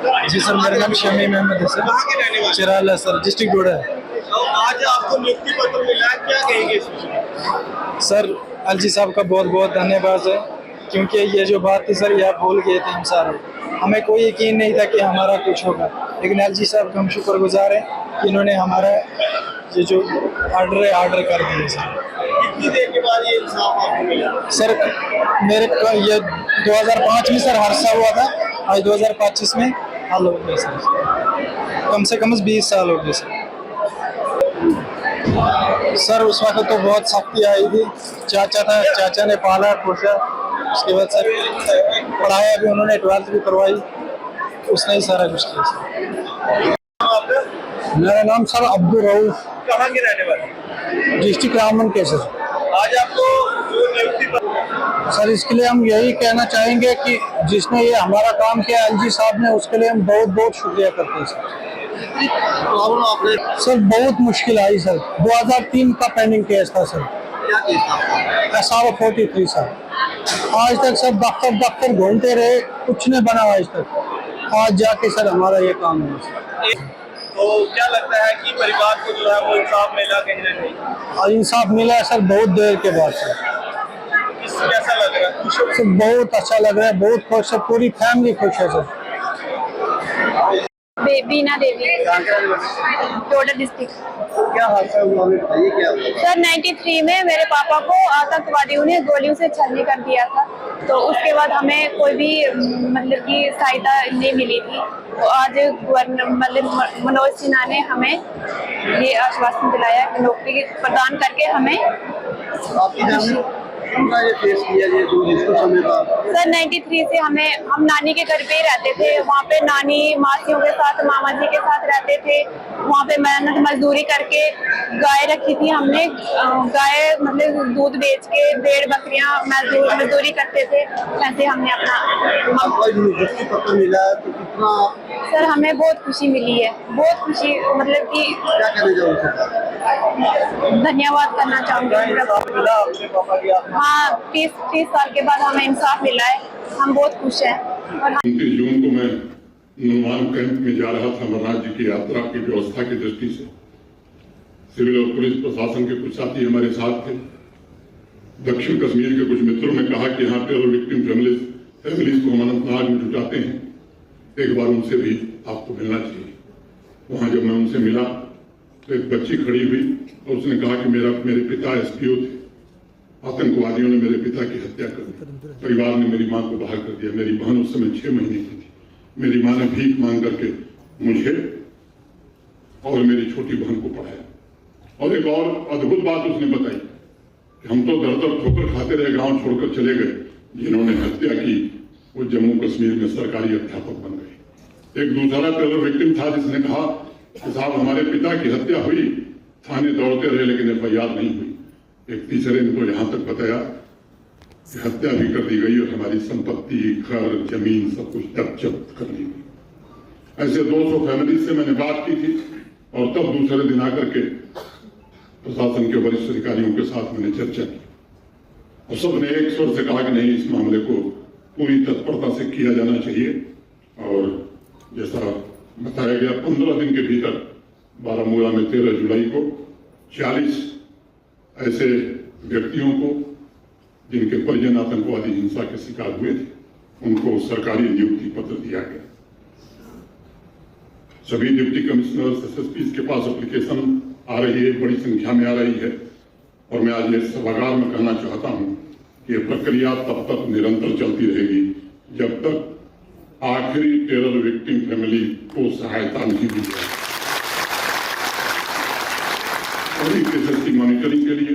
आपका? जी सर, मेरा नाम शमीम अहमद है सर। कहाँ के रहने वाले? चिराला सर, डिस्ट्रिक्ट डोडा है। तो आज आपको नियुक्ति पत्र मिला है, क्या कहेंगे इस विषय में? सर, एलजी साहब का बहुत बहुत धन्यवाद है, क्योंकि ये जो बात थी सर, ये आप भूल गए थे हम सारे। हमें कोई यकीन नहीं था कि हमारा कुछ होगा, लेकिन एलजी साहब का हम शुक्रगुजार हैं कि इन्होंने हमारा ये जो ऑर्डर है ऑर्डर कर दिया सर। कितनी देर के बाद ये इंसाफ आपको मिला? सर, मेरे को ये 2005 में सर हादसा हुआ था, आज 2025 में हल हो गया सर। कम से कम 20 साल हो गए सर। सर उस वक्त तो बहुत सख्ती आई थी। चाचा था, चाचा ने पाला पोसा, उसके बाद सर पढ़ाया भी उन्होंने, 12th भी करवाई, उसने ही सारा कुछ किया सर। आपका? मेरा नाम सर अब्दुल रऊफ, कहाँ के रहने वाले? डिस्ट्रिक्ट रामन के सर। आज आपको जो नियुक्ति पत्र, सर इसके लिए हम यही कहना चाहेंगे कि जिसने ये हमारा काम किया एलजी साहब ने, उसके लिए हम बहुत बहुत शुक्रिया करते हैं सर। प्रॉब्लम आपने सर बहुत मुश्किल आई सर। 2003 का पेंडिंग केस था सर, क्या केस था? SR 43 sir. आज तक सर दफ्तर दफ्तर घूमते रहे, कुछ नहीं बना आज तक। आज जाके सर हमारा ये काम हुआ सर। तो क्या लगता है कि परिवार को जो है वो इंसाफ मिला कहीं ना कहीं? और इंसाफ मिला है सर बहुत देर के बाद सर। कैसा लग रहा है? खुश हो? सर बहुत अच्छा लग रहा है, बहुत खुश है, पूरी फैमिली खुश है सर। बीना देवी, कहाँ के रहने वाले? डोडा डिस्ट्रिक्ट। क्या हादसा हुआ, हमें बताइए क्या हुआ? सर 93 में मेरे पापा को आतंकवादियों ने गोलियों से छलनी कर दिया था, तो उसके बाद हमें कोई भी मतलब की सहायता नहीं मिली थी। तो आज मतलब मनोज सिन्हा ने हमें ये आश्वासन दिलाया कि नौकरी प्रदान करके हमें। आपकी फैमिली कितना ये फेस किया ये जो जिसको समय का? सर 93 से हम नानी के घर पे ही रहते थे, वहाँ पे नानी मासियों के साथ, मामा जी के साथ रहते थे। वहाँ पे मेहनत मजदूरी करके गाय रखी थी हमने, गाय मतलब दूध बेच के, भेड़ बकरियाँ मजदूरी करते थे, ऐसे हमने अपना। आपको नियुक्ति पत्र मिला है तो कितना, सर हमें बहुत खुशी मिली है, बहुत खुशी, मतलब कि क्या कहना चाहोगे? धन्यवाद करना चाहूँगी। मिला आपके पापा की? हाँ, 30 साल के बाद हमें इंसाफ मिला है, हम बहुत खुश हैं। और 29 जून को मैं नुमान कैंप में जा रहा था अमरनाथ जी की यात्रा की व्यवस्था की दृष्टि से। सिविल और पुलिस प्रशासन के कुछ साथी हमारे साथ थे। दक्षिण कश्मीर के कुछ मित्रों ने कहा कि यहाँ टेरर विक्टिम फैमिलीज को हम अनंतनाग में जुटाते हैं, एक बार उनसे भी आपको मिलना चाहिए। वहां जब मैं उनसे मिला तो एक बच्ची खड़ी हुई और उसने कहा कि मेरे पिता SPO थे, आतंकवादियों ने मेरे पिता की हत्या कर दी, परिवार ने मेरी मां को बाहर कर दिया। मेरी बहन उस समय 6 महीने की थी। मेरी मां ने भीख मांग करके मुझे और मेरी छोटी बहन को पढ़ाया। और एक और अद्भुत बात उसने बताई कि हम तो दर दर ठोकर खाते रहे, गांव छोड़कर चले गए, जिन्होंने हत्या की वो जम्मू कश्मीर में सरकारी अध्यापक बन गए। एक दूसरा टेरर विक्टिम था जिसने कहा कि साहब हमारे पिता की हत्या हुई, थाने दौड़ते रहे लेकिन FIR नहीं हुई। एक तीसरे ने तो यहाँ तक बताया कि हत्या भी कर दी गई और हमारी संपत्ति, घर, जमीन सब कुछ जब्त कर ली गई। ऐसे 200 फैमिली से मैंने बात की थी और तब दूसरे दिन आकर के प्रशासन के वरिष्ठ अधिकारियों के साथ मैंने चर्चा की और सबने एक स्वर से कहा कि नहीं, इस मामले को पूरी तत्परता से किया जाना चाहिए। और जैसा बताया गया 15 दिन के भीतर बारामूला में 13 जुलाई को 40 ऐसे व्यक्तियों को जिनके परिजन आतंकवादी हिंसा के शिकार हुए थे, उनको सरकारी नियुक्ति पत्र दिया गया। सभी डिप्टी कमिश्नर SSP के पास एप्लीकेशन आ रही है, बड़ी संख्या में आ रही है। और मैं आज इस सभागार में कहना चाहता हूं कि यह प्रक्रिया तब तक निरंतर चलती रहेगी जब तक आखिरी टेरर विक्टिम फैमिली को सहायता नहीं दी जाए। सभी केसेस की मॉनिटरिंग के लिए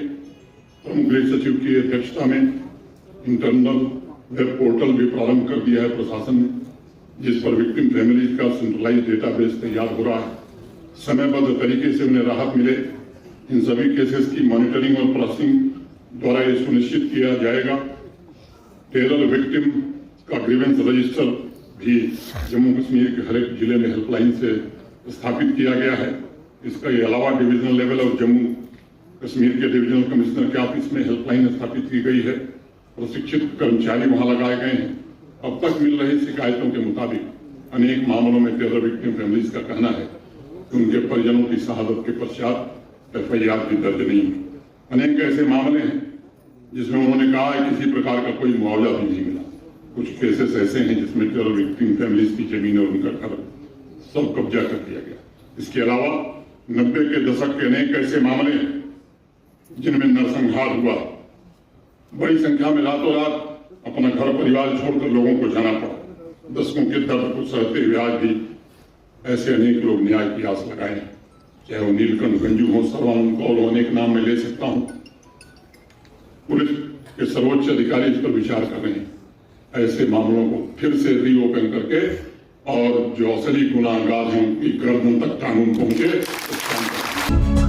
प्रमुख गृह सचिव की अध्यक्षता में इंटरनल वेब पोर्टल भी प्रारंभ कर दिया है प्रशासन ने, जिस पर विक्टिम फैमिलीज का सेंट्रलाइज डेटाबेस तैयार हो रहा है। समयबद्ध तरीके से उन्हें राहत मिले, इन सभी केसेस की मॉनिटरिंग और प्रोसेसिंग द्वारा यह सुनिश्चित किया जाएगा। टेरर विक्टिम का ग्रीवेंस रजिस्टर भी जम्मू कश्मीर के हर एक जिले में हेल्पलाइन से स्थापित किया गया है। इसका अलावा डिविजनल लेवल और जम्मू कश्मीर के डिविजनल कमिश्नर के ऑफिस में हेल्पलाइन स्थापित की गई है। प्रशिक्षित कर्मचारी वहां लगाए गए हैं। अब तक मिल रही शिकायतों के मुताबिक अनेक मामलों में टेरर विक्टिम फैमिलीज का कहना है कि उनके परिजनों की शहादत के पश्चात FIR भी दर्ज नहीं हुई। अनेक ऐसे मामले हैं जिसमें उन्होंने कहा है किसी प्रकार का कोई मुआवजा भी नहीं मिला। कुछ केसेस ऐसे हैं जिसमें टेरर विक्टिम फैमिलीज की जमीन और उनका घर सब कब्जा कर दिया गया। इसके अलावा 90 के दशक के अनेक ऐसे मामले हैं जिनमें नरसंहार हुआ। बड़ी संख्या में रातों रात अपना घर परिवार छोड़कर लोगों को जाना पड़ा। दशकों के दर्द को सहते हुए आज भी ऐसे अनेक लोग न्याय की आस लगाए हैं, चाहे वो नीलकंठ गंजू हो, सर्वानंद कौल हो, अनेक नाम में ले सकता हूं। पुलिस के सर्वोच्च अधिकारी इस पर विचार कर रहे हैं। ऐसे मामलों को फिर से रीओपन करके और जो असली गुनाहगार हैं उनकी गर्दन तक कानून पहुंचे, उस काम करते हैं।